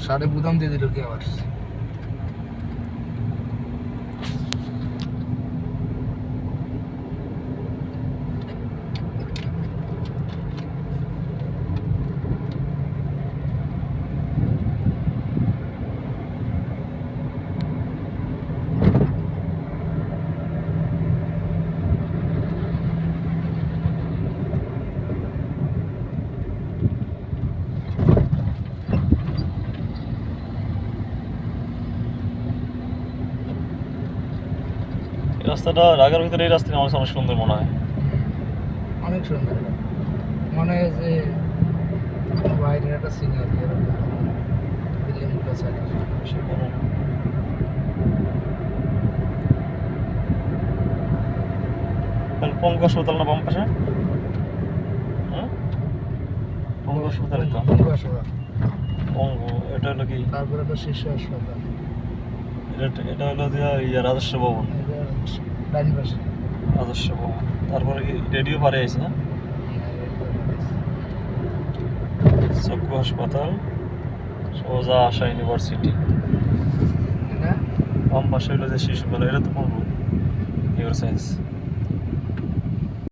সাড়ে বুদাম দিয়ে দিল কি আবার। রাস্তাটা ঢাকার ভিতরে এই রাস্তাটা আমার অনেক সুন্দর মনে হয়। অনেক সুন্দর মনে হয় যে বাইরের একটা সিনারি বিল্ডিংগুলো সাইড। পঙ্গু হাসপাতাল না বাম পাশে? পঙ্গু হাসপাতাল তো পঙ্গু হাসপাতাল। পঙ্গু এটা হলো কি? তারপরে তো শিশু হাসপাতাল। এটা হলো রাজস্ব ভবন। ডাইন পাশে রাজস্ব ভবন। তারপরে কি রেডিও পারে আছে না? চক্ষু হাসপাতাল, সোজা আশা ইউনিভার্সিটি। বাম পাশে হলো যে শিশু বলে, এটা তো পঙ্গু ইউর সায়েন্স।